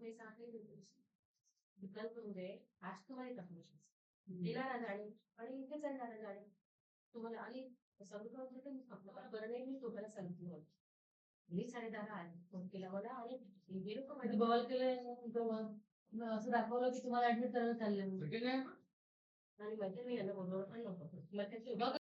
अपने साथ नहीं देते विकल्प म्हणजे आज तुम्हाला तकलीफ येणार गाडी आणि इथेच येणार गाडी तुम्हाला आणि सगळं होतं आपल्याला बरं नाही मी तुम्हाला सांगितलं होतं मी साडेदहा आले फोन केला मला आणि गेलो का माझी बवाल केलं असं दाखवलं की तुम्हाला ऍडमिट करायला चाललंय आणि माहिती मी यांना बोलवलं पण नको मग त्याची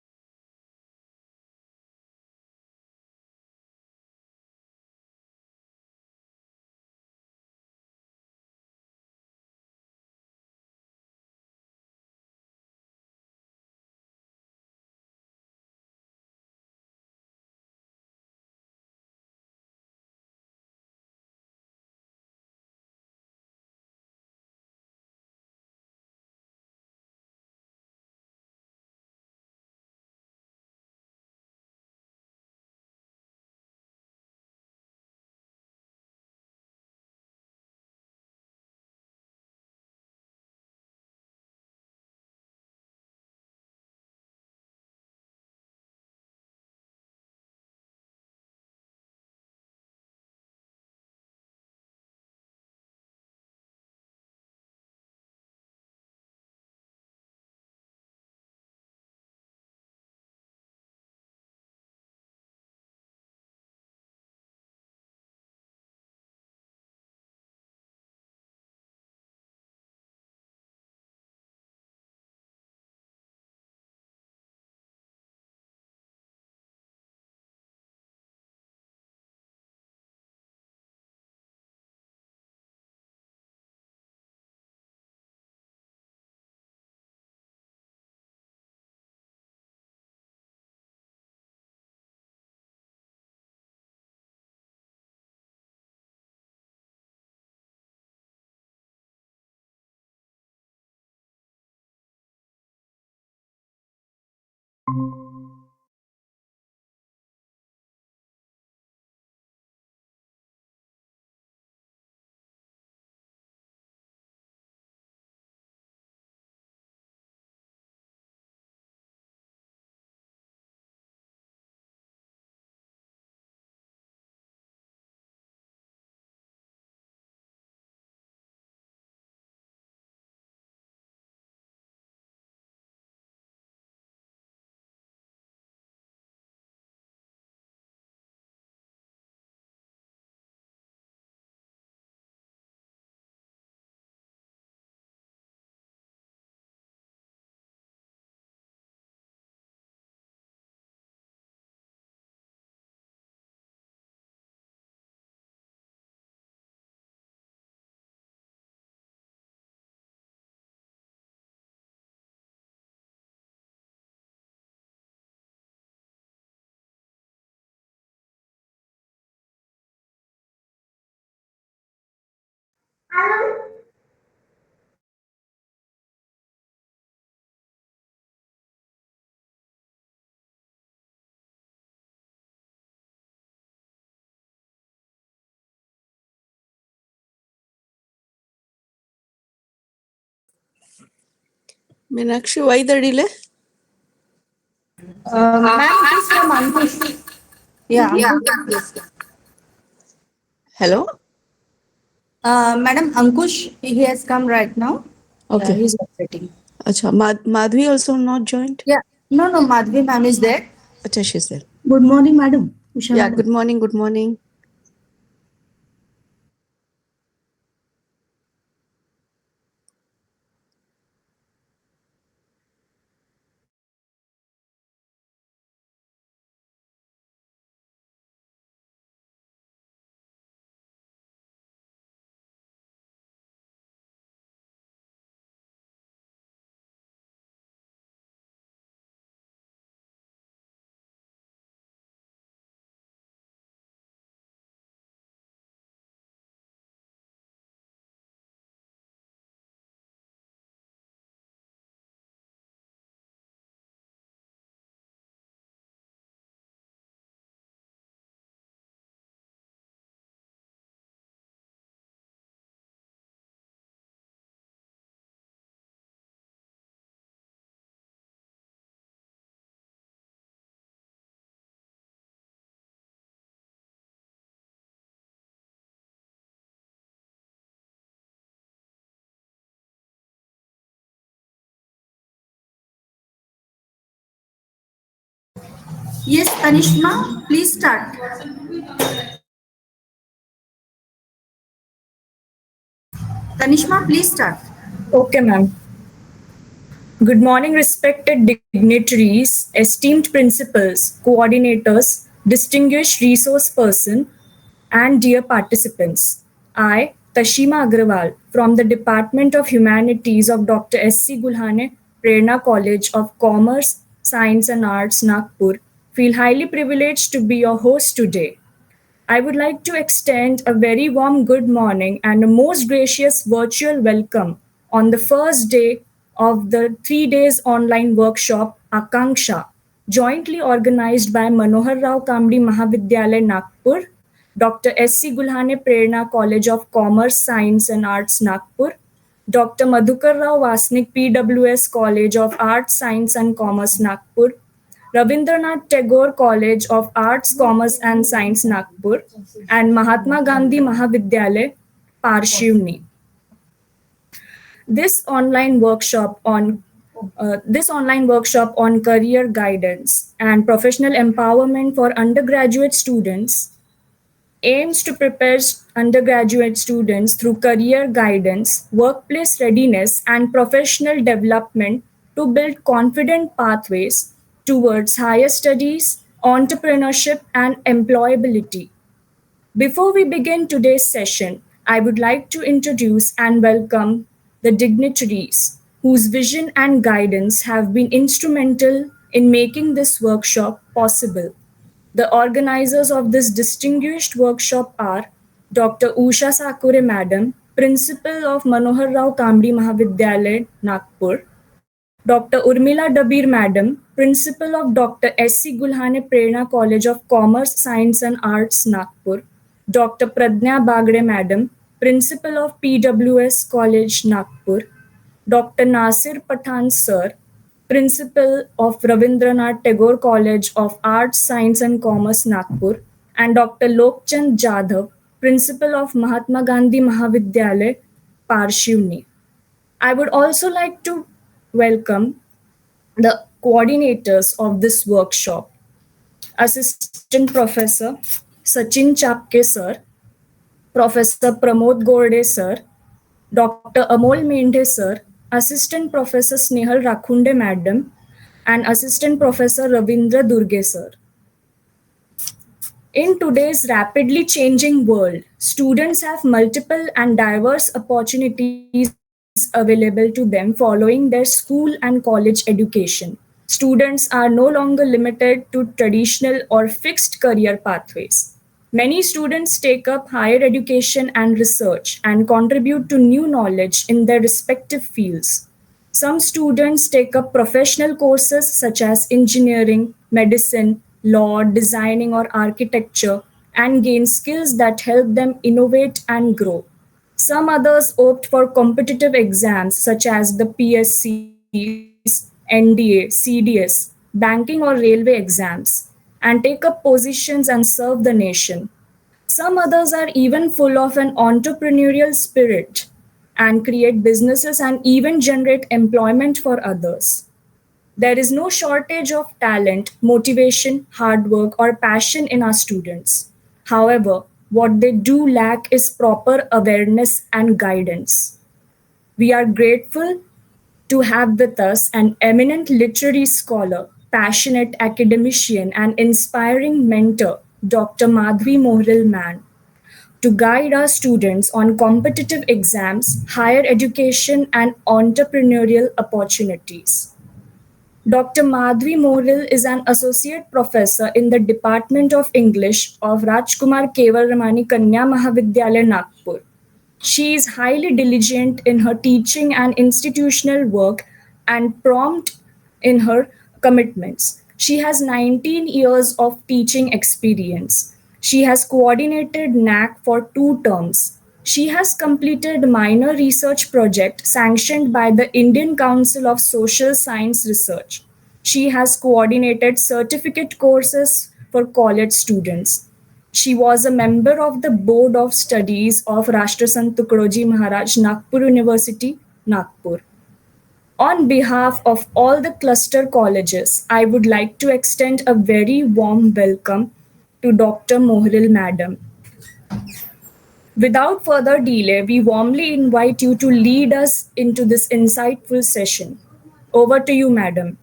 Meenakshi, why the delay? Ma'am, it is from Ankush. Yeah. Yes. Hello? Madam Ankush, he has come right now. Okay. Yeah, he's operating. Acha, Madhvi also not joined? Yeah. No, Madhvi ma'am is there. Acha, she's there. Good morning, madam. Usha Yeah, madam. good morning, good morning. Yes, Tanishma, please start. Tanishma, please start. Okay, ma'am. Good morning, respected dignitaries, esteemed principals, coordinators, distinguished resource person, and dear participants. I, Tashima Agrawal, from the Department of Humanities of Dr. S.C. Gulhane Prerna College of Commerce, Science and Arts, Nagpur, feel highly privileged to be your host today. I would like to extend a very warm good morning and a most gracious virtual welcome on the first day of the 3 days online workshop Akanksha, jointly organized by Manohar Rao Kamdi Mahavidyalay Nagpur, Dr. S.C. Gulhane Prerna College of Commerce, Science and Arts Nagpur, Dr. Madhukar Rao Vasnik PWS College of Arts, Science and Commerce Nagpur, Rabindranath Tagore College of Arts, Commerce and Science Nagpur, and Mahatma Gandhi Mahavidyalay Parshivni. This online workshop on career guidance and professional empowerment for undergraduate students aims to prepare undergraduate students through career guidance, workplace readiness, and professional development to build confident pathways towards higher studies, entrepreneurship, and employability. Before we begin today's session, I would like to introduce and welcome the dignitaries whose vision and guidance have been instrumental in making this workshop possible. The organizers of this distinguished workshop are Dr. Usha Sakure Madam, Principal of Manohar Rao Kamdi Mahavidyalay, Nagpur, Dr. Urmila Dabir Madam, Principal of Dr. S.C. Gulhane Prerna College of Commerce, Science and Arts, Nagpur, Dr. Pradnya Bagre Madam, Principal of PWS College, Nagpur, Dr. Nasir Pathan Sir, Principal of Rabindranath Tagore College of Arts, Science and Commerce, Nagpur, and Dr. Lokchand Jadhav, Principal of Mahatma Gandhi Mahavidyalay, Parshivni. I would also like to welcome the coordinators of this workshop, Assistant Professor Sachin Chapke Sir, Professor Pramod Gorde Sir, Dr. Amol Mendhe Sir, Assistant Professor Snehal Rakhunde Madam, and Assistant Professor Ravindra Durge Sir. In today's rapidly changing world, students have multiple and diverse opportunities available to them following their school and college education. Students are no longer limited to traditional or fixed career pathways. Many students take up higher education and research and contribute to new knowledge in their respective fields. Some students take up professional courses such as engineering, medicine, law, designing, or architecture and gain skills that help them innovate and grow. Some others opt for competitive exams such as the PSCs, NDA, CDS, banking, or railway exams and take up positions and serve the nation. Some others are even full of an entrepreneurial spirit and create businesses and even generate employment for others. There is no shortage of talent, motivation, hard work, or passion in our students. However, what they do lack is proper awareness and guidance. We are grateful to have with us an eminent literary scholar, passionate academician, and inspiring mentor, Dr. Madhvi Mohril Man, to guide our students on competitive exams, higher education, and entrepreneurial opportunities. Dr. Madhvi Mohril is an associate professor in the Department of English of Rajkumar Keval Ramani Kanya Mahavidyalaya, Nagpur. She is highly diligent in her teaching and institutional work and prompt in her commitments. She has 19 years of teaching experience. She has coordinated NAC for 2 terms. She has completed minor research project sanctioned by the Indian Council of Social Science Research. She has coordinated certificate courses for college students. She was a member of the Board of Studies of Rashtrasant Tukadoji Maharaj, Nagpur University, Nagpur. On behalf of all the cluster colleges, I would like to extend a very warm welcome to Dr. Mohiril Madam. Without further delay, we warmly invite you to lead us into this insightful session. Over to you, Madam.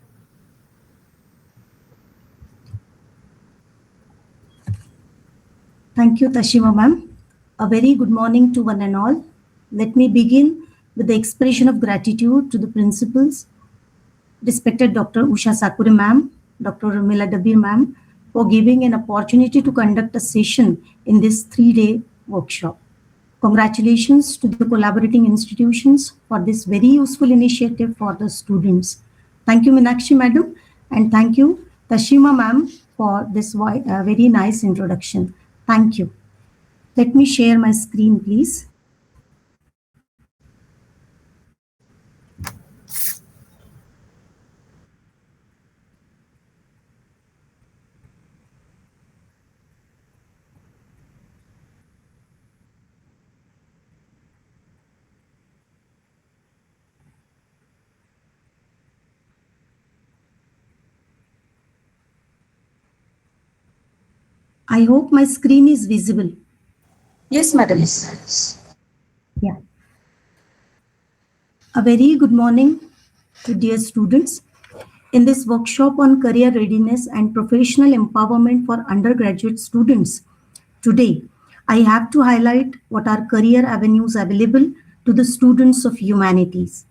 Thank you, Tashima ma'am. A very good morning to one and all. Let me begin with the expression of gratitude to the principals, respected Dr. Usha Sakure ma'am, Dr. Ramila Dabir ma'am, for giving an opportunity to conduct a session in this 3-day workshop. Congratulations to the collaborating institutions for this very useful initiative for the students. Thank you, Meenakshi madam, and thank you, Tashima ma'am, for this very nice introduction. Thank you. Let me share my screen, please. I hope my screen is visible. Yes, madam. Yeah. A very good morning to dear students. In this workshop on career readiness and professional empowerment for undergraduate students, today I have to highlight what are career avenues available to the students of humanities.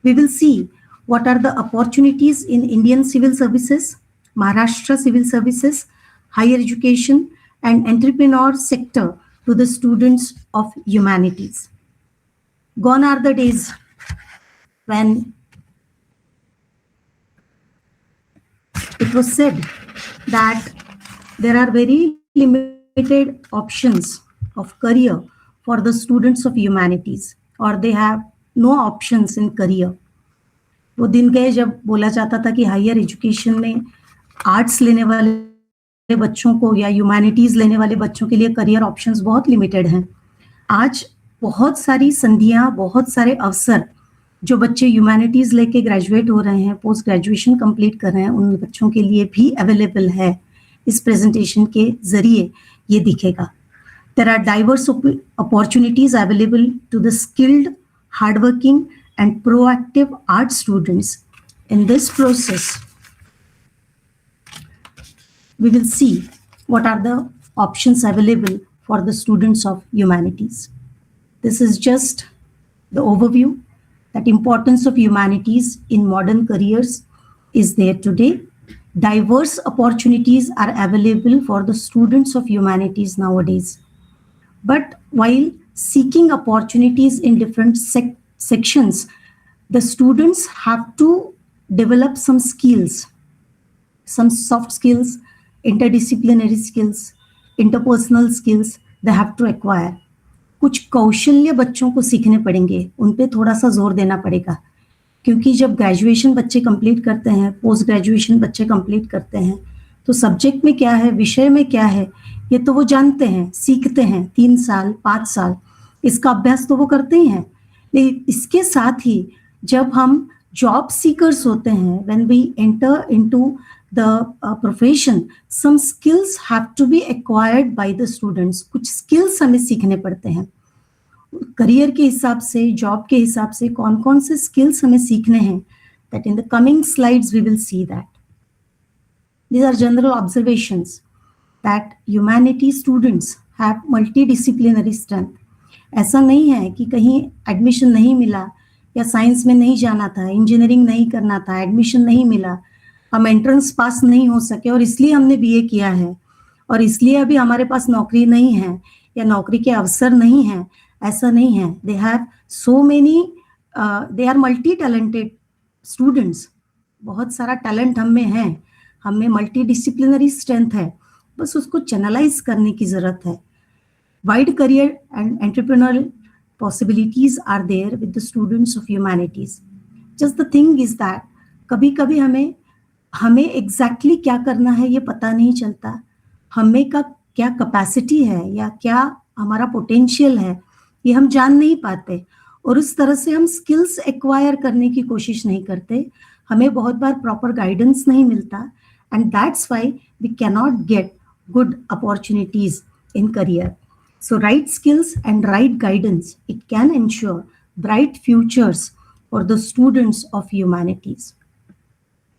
We will see what are the opportunities in Indian civil services, Maharashtra civil services, higher education, and entrepreneur sector to the students of humanities. Gone are the days when it was said that there are very limited options of career for the students of humanities, or they have no options in career. वो दिन गए जब बोला जाता था कि higher education में arts लेने वाले बच्चों को या ह्यूमैनिटीज लेने वाले बच्चों के लिए करियर ऑप्शंस बहुत लिमिटेड हैं. आज बहुत सारी संधियां, बहुत सारे अवसर जो बच्चे ह्यूमैनिटीज लेके ग्रेजुएट हो रहे हैं, पोस्ट ग्रेजुएशन कंप्लीट कर रहे हैं, उन बच्चों के लिए भी अवेलेबल है. इस प्रेजेंटेशन के जरिए ये दिखेगा. There are diverse opportunities available to the skilled, hardworking, and proactive art students. In this process, we will see what are the options available for the students of humanities. This is just the overview. That importance of humanities in modern careers is there today. Diverse opportunities are available for the students of humanities nowadays. But while seeking opportunities in different sections, the students have to develop some skills, some soft skills, interdisciplinary skills, interpersonal skills they have to acquire. कुछ कौशल्य बच्चों को सीखने पड़ेंगे, उन पे थोड़ा सा जोर देना पड़ेगा, क्योंकि जब ग्रेजुएशन बच्चे कंप्लीट करते हैं, पोस्ट ग्रेजुएशन बच्चे कंप्लीट करते हैं, तो सब्जेक्ट में क्या है, विषय में क्या है, ये तो वो जानते हैं, सीखते हैं. 3 साल 5 साल इसका अभ्यास तो वो करते ही हैं. लेकिन इसके साथ ही जब हम जॉब सीकर्स होते हैं, when we enter into the profession, some skills have to be acquired by the students. कुछ स्किल्स हमें सीखने पड़ते हैं. करियर के हिसाब से, जॉब के हिसाब से कौन कौन से स्किल्स हमें सीखने हैं, that in the coming slides we will see that. These are general observations that humanity students have multidisciplinary strength. ऐसा नहीं है कि कहीं एडमिशन नहीं मिला या साइंस में नहीं जाना था, इंजीनियरिंग नहीं करना था, एडमिशन नहीं मिला, हम एंट्रेंस पास नहीं हो सके और इसलिए हमने बीए किया है और इसलिए अभी हमारे पास नौकरी नहीं है या नौकरी के अवसर नहीं है. ऐसा नहीं है. They have so many, they are multi talented students. बहुत सारा टैलेंट हम में है, हम में मल्टी डिसिप्लिनरी स्ट्रेंथ है, बस उसको चैनलाइज करने की जरूरत है. Wide career and entrepreneurial possibilities are there with the students of humanities. Just the thing is that कभी कभी हमें एग्जैक्टली क्या करना है ये पता नहीं चलता. हमें का क्या कैपेसिटी है या क्या हमारा पोटेंशियल है ये हम जान नहीं पाते. और उस तरह से हम स्किल्स एक्वायर करने की कोशिश नहीं करते, हमें बहुत बार प्रॉपर गाइडेंस नहीं मिलता, and that's why we can not get good opportunities in career. So right skills and right guidance, it can ensure bright futures for the students of humanities.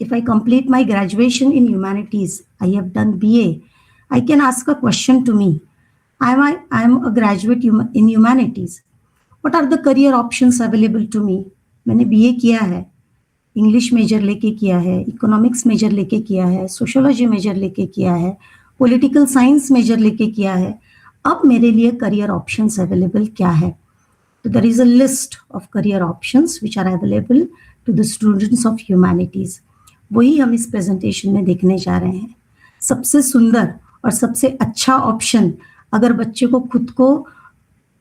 If I complete my graduation in humanities, I have done BA, I can ask a question to me. I am a graduate in humanities. What are the career options available to me? मैंने BA किया है, English major लेके किया है, economics major लेके किया है, sociology major लेके किया है, पॉलिटिकल साइंस मेजर लेके किया है. अब मेरे लिए करियर ऑप्शंस अवेलेबल क्या है? तो there is a list of career options which are available to the students of humanities. वही हम इस प्रेजेंटेशन में देखने जा रहे हैं. सबसे सुंदर और सबसे अच्छा ऑप्शन, अगर बच्चे को खुद को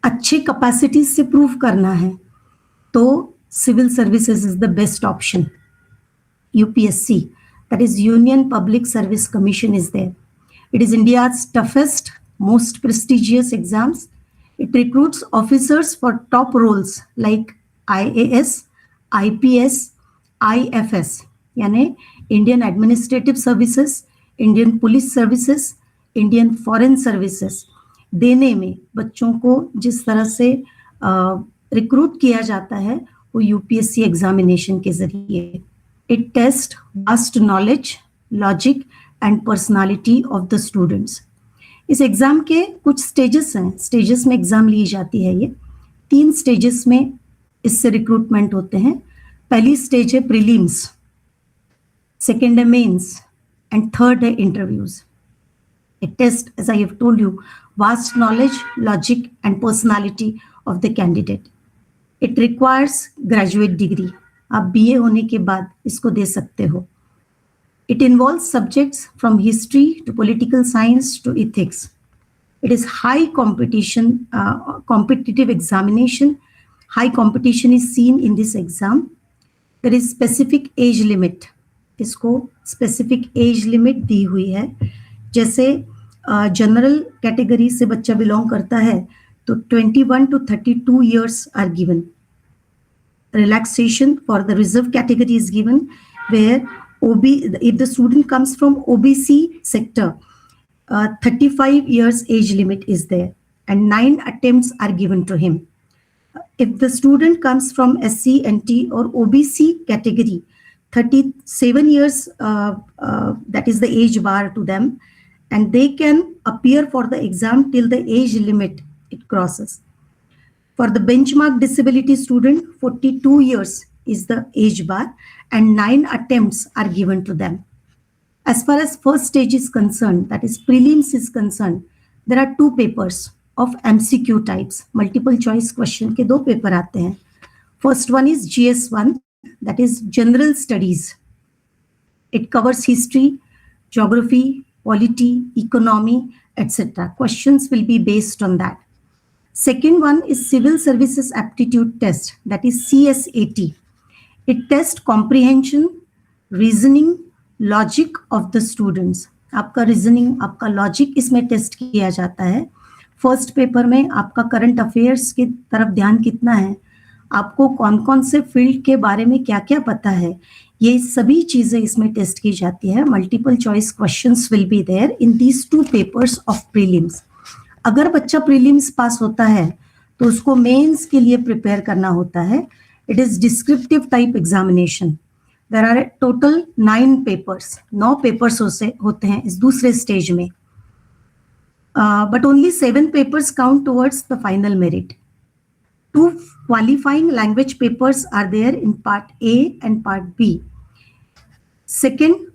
अच्छे कैपेसिटीज से प्रूव करना है, तो civil services is the best option. UPSC, that is Union Public Service Commission, is there. It is India's toughest, most prestigious exams. It recruits officers for top roles like IAS, IPS, IFS, यानी Indian Administrative Services, Indian Police Services, Indian Foreign Services. देने में बच्चों को जिस तरह से recruit किया जाता है वो UPSC एग्जामिनेशन के जरिए. It tests vast knowledge, logic and personality of the students. इस एग्जाम के कुछ स्टेजेस हैं. स्टेजेस में एग्जाम ली जाती है. ये 3 स्टेजेस में इससे रिक्रूटमेंट होते हैं. पहली स्टेज है प्रीलिम्स, सेकेंड है मेंस एंड थर्ड है interviews. It test, as I have told you, vast knowledge, logic and personality of the candidate. It requires graduate degree. आप BA होने के बाद इसको दे सकते हो. It involves subjects from history to political science to ethics. It is high competition, competitive examination. High competition is seen in this exam. There is specific age limit. इसको specific age limit दी हुई है. जैसे general category से बच्चा belong करता है तो 21 to 32 years are given. Relaxation for the reserve category is given, where if the student comes from OBC sector, 35 years age limit is there and 9 attempts are given to him. If the student comes from SC, NT or OBC category, 37 years, that is the age bar to them, and they can appear for the exam till the age limit it crosses. For the benchmark disability student, 42 years is the age bar and 9 attempts are given to them. As far as first stage is concerned, that is prelims is concerned, there are 2 papers of MCQ types, multiple choice question के 2 paper आते हैं. First one is GS1, that is general studies. It covers history, geography, polity, economy, etc. Questions will be based on that. Second one is Civil Services Aptitude Test, that is CSAT. It tests comprehension, reasoning, logic of the students. आपका reasoning, आपका logic इसमें test किया जाता है. First paper में आपका current affairs की तरफ ध्यान कितना है, आपको कौन कौन से फील्ड के बारे में क्या क्या पता है, ये सभी चीजें इसमें टेस्ट की जाती है. Multiple choice questions will be there in these 2 papers of prelims. अगर बच्चा प्रीलिम्स पास होता है तो उसको मेंस के लिए प्रिपेयर करना होता है. It is descriptive type examination. There are total 9 papers, 9 papers होते हैं इस दूसरे स्टेज में. But only 7 papers count towards the final merit. 2 qualifying language papers are there in part A and part B. Second,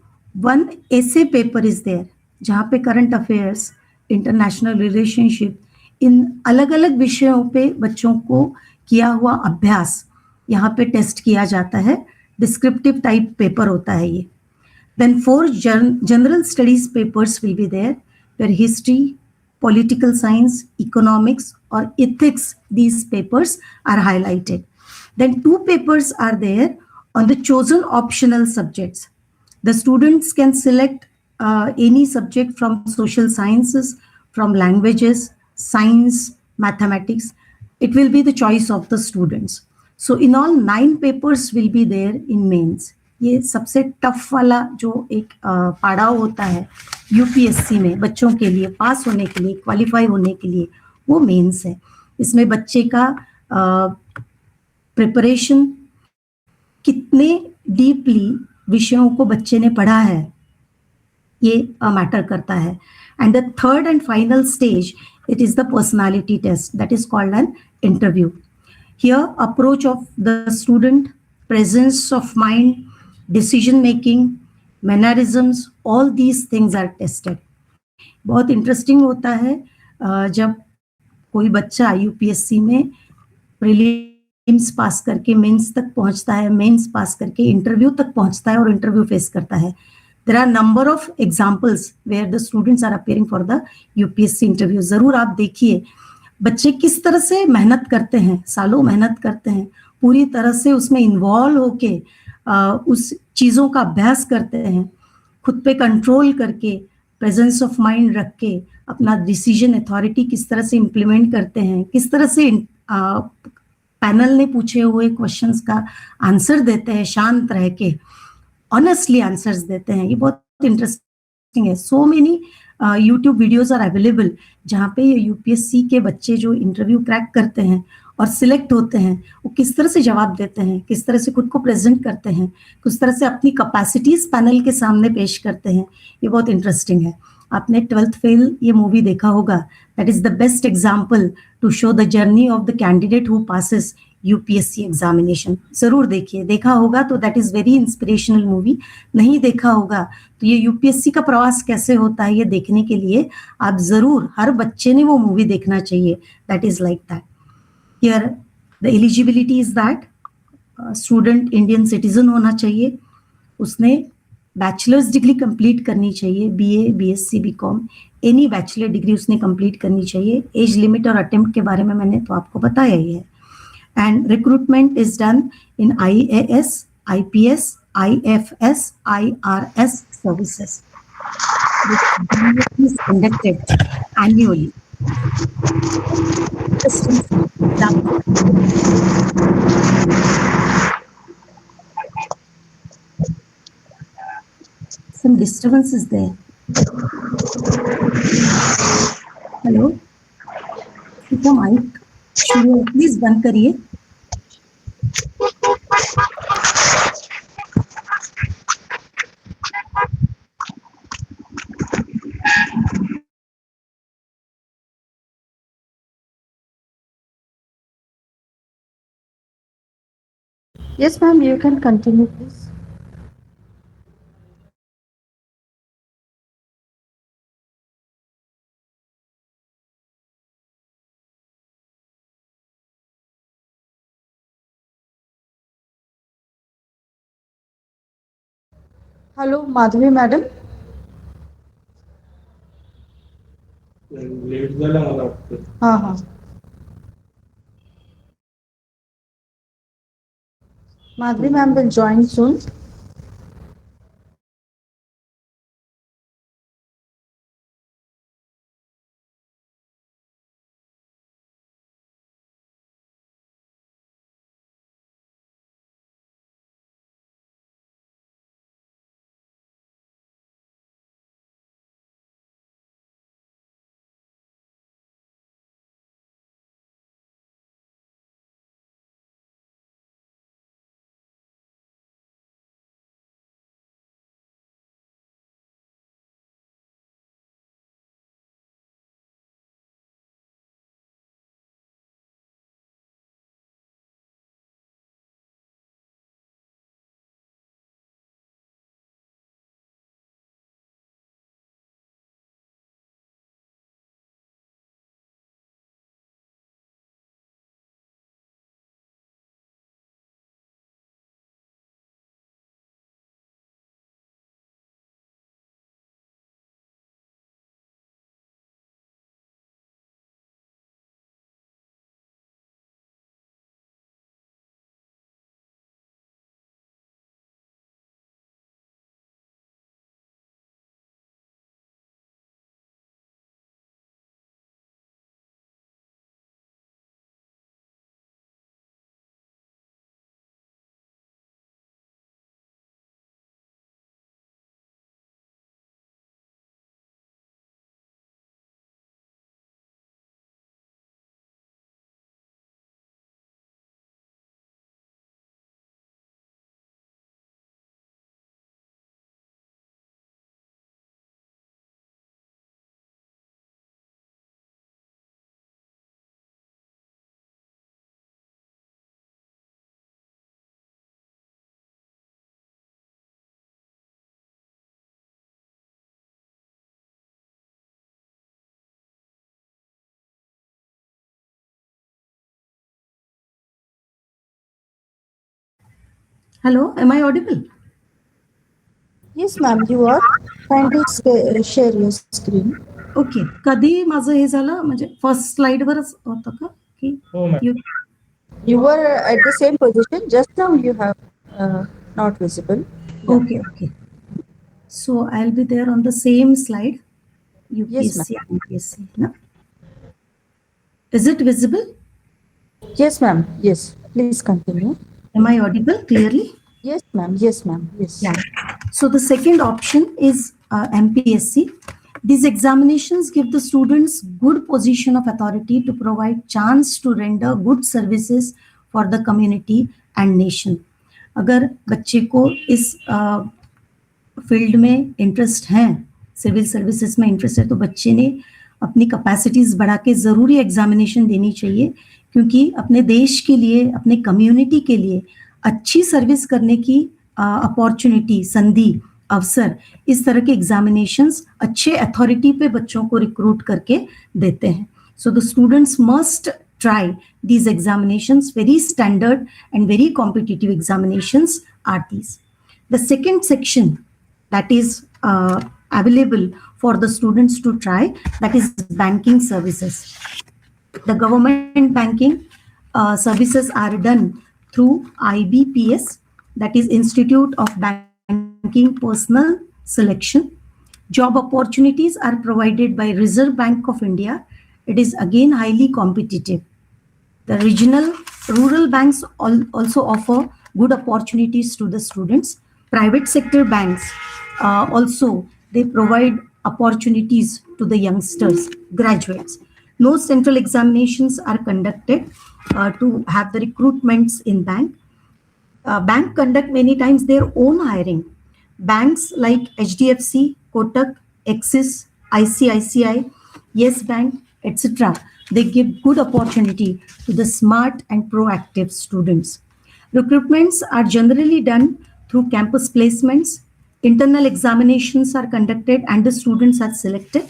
1 essay paper is there, जहाँ पे current affairs, international relationship, इन अलग अलग विषयों पे बच्चों को किया हुआ अभ्यास यहाँ पे टेस्ट किया जाता है. डिस्क्रिप्टिव टाइप पेपर होता है ये. Then 4 general studies papers will be there, where history, political science, economics or ethics, these papers are highlighted. Then 2 papers are there on the chosen optional subjects. The students can select any subject from social sciences, from languages, science, mathematics. it will be the choice of the students. So in all 9 papers will be there in mains. ये सबसे tough वाला जो एक पड़ाव होता है UPSC में बच्चों के लिए पास होने के लिए क्वालिफाई होने के लिए वो मेंस है. इसमें बच्चे का प्रिपरेशन कितने डीपली विषयों को बच्चे ने पढ़ा है ये मैटर करता है. And the third and final stage it is the personality test that is called an interview. Here approach of the student, presence of mind, decision making, mannerisms, all these things are tested. बहुत interesting होता है जब कोई बच्चा UPSC में prelims पास करके mains तक पहुंचता है, मेंस पास करके इंटरव्यू तक पहुंचता है और इंटरव्यू फेस करता है. There are number of examples where the students are appearing for the UPSC interview. जरूर आप देखिए बच्चे किस तरह से मेहनत करते हैं, सालों मेहनत करते हैं, पूरी तरह से उसमें इन्वॉल्व होके उस चीज़ों का अभ्यास करते हैं, खुद पे कंट्रोल करके, प्रेजेंस ऑफ माइंड रख के अपना डिसीजन अथॉरिटी किस तरह से इम्प्लीमेंट करते हैं, किस तरह से पैनल ने पूछे हुए क्वेश्चंस का आंसर देते हैं, शांत रह के ऑनेस्टली आंसर्स देते हैं. ये बहुत इंटरेस्टिंग है. So many YouTube videos are available जहाँ पे ये यूपीएससी के बच्चे जो इंटरव्यू क्रैक करते हैं और सिलेक्ट होते हैं वो किस तरह से जवाब देते हैं, किस तरह से खुद को प्रेजेंट करते हैं, किस तरह से अपनी कैपेसिटीज पैनल के सामने पेश करते हैं. ये बहुत इंटरेस्टिंग है. आपने 12th फेल ये मूवी देखा होगा. That is the best example to show the journey of the candidate who passes UPSC examination. जरूर देखिए, देखा होगा तो that is very inspirational movie. नहीं देखा होगा तो ये यूपीएससी का प्रवास कैसे होता है ये देखने के लिए आप जरूर, हर बच्चे ने वो मूवी देखना चाहिए. That is like that. Here the eligibility is that student Indian citizen होना चाहिए, उसने बैचलर्स डिग्री कंप्लीट करनी चाहिए, BA, BSc, BCom, any bachelor degree उसने कंप्लीट करनी चाहिए. एज लिमिट और अटेम्प्ट के बारे में मैंने तो आपको बताया ही है. And recruitment is done in IAS, IPS, IFS, IRS services. This is conducted annually. Some disturbance is there. Hello? Come mic. Please बंद करिए. Yes, ma'am, you can continue, please. Hello, Madhavi madam. Late झाला मला वाटतं. हाँ. Madhavi ma'am will join soon. Hello, am I audible? Yes, ma'am, you are. Kindly share your screen. Okay. कधी माझं हे झालं म्हणजे फर्स्ट स्लाइडवरच होतं का की you You were at the same position. Just now you have not visible. Yeah. okay. So I'll be there on the same slide. Yes, ma'am. UPSC and PSC. No? Is it visible? Yes, ma'am. Yes. Please continue. Am I audible clearly? Yes, ma'am. Yes, ma'am. Yes. Yeah. So the second option is MPSC. These examinations give the students good position of authority to provide chance to render good services for the community and nation. अगर बच्चे को इस field में interest है, civil services में interest है, तो बच्चे ने अपनी कैपेसिटीज बढ़ा के जरूरी एग्जामिनेशन देनी चाहिए, क्योंकि अपने देश के लिए, अपने कम्युनिटी के लिए अच्छी सर्विस करने की अपॉर्चुनिटी, संधि, अवसर इस तरह के एग्जामिनेशंस अच्छे अथॉरिटी पे बच्चों को रिक्रूट करके देते हैं. So the students must try these examinations. Very standard and very competitive examinations are these. The second section that is available for the students to try, that is banking services. The government banking services are done through IBPS, that is Institute of Banking Personnel Selection. Job opportunities are provided by Reserve Bank of India. It is again highly competitive. The regional rural banks also offer good opportunities to the students. Private sector banks also, they provide opportunities to the youngsters, graduates. No central examinations are conducted to have the recruitments in bank. Bank conduct many times their own hiring. Banks like HDFC, Kotak, Axis, ICICI, Yes Bank, etc. They give good opportunity to the smart and proactive students. Recruitments are generally done through campus placements. Internal examinations are conducted and the students are selected.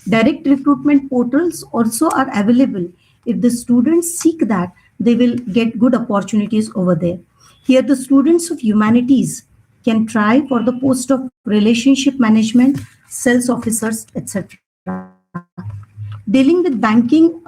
Direct recruitment portals also are available. If the students seek that, they will get good opportunities over there. Here, the students of humanities can try for the post of relationship management, sales officers, etc. Dealing with banking,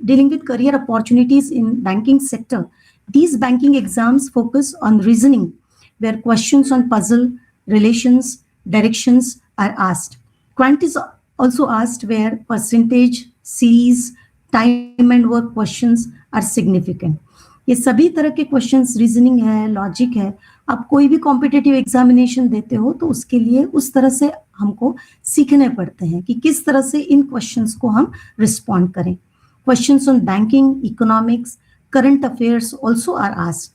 dealing with career opportunities in banking sector, these banking exams focus on reasoning, where questions on puzzle, relations, directions are asked. Quant is also asked, where percentage, series, time and work questions are significant. ये सभी तरह के questions, reasoning है, logic है, आप कोई भी competitive examination देते हो तो उसके लिए उस तरह से हमको सीखने पड़ते हैं कि किस तरह से इन क्वेश्चंस को हम रिस्पॉन्ड करें. Questions on banking, economics, current affairs also are asked.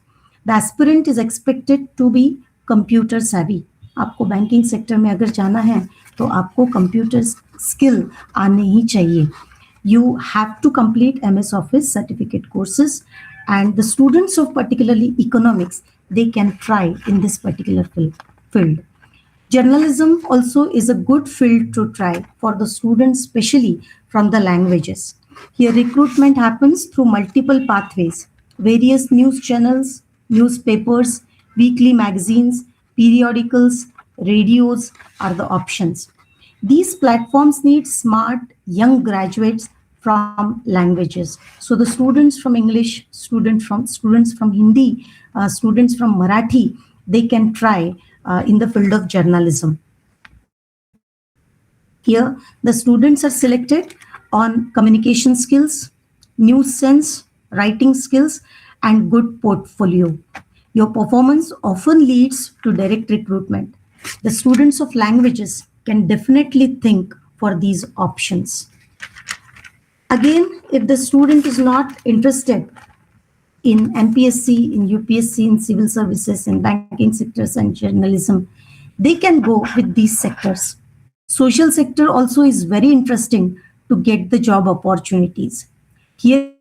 The aspirant is expected to be computer savvy. आपको बैंकिंग सेक्टर में अगर जाना है तो आपको कंप्यूटर स्किल आने ही चाहिए. You have to complete MS Office certificate courses, and the students of particularly economics, they can try in this particular field. Journalism also is a good field to try for the students, especially from the languages. Here recruitment happens through multiple pathways. Various news channels, newspapers, weekly magazines, periodicals, radios are the options. These platforms need smart young graduates from languages. So the students from English, students from Hindi, students from Marathi, they can try in the field of journalism. Here, the students are selected on communication skills, news sense, writing skills, and good portfolio. Your performance often leads to direct recruitment. The students of languages can definitely think for these options. Again, if the student is not interested in MPSC, in UPSC, in civil services, in banking sectors and journalism, they can go with these sectors. Social sector also is very interesting to get the job opportunities. Here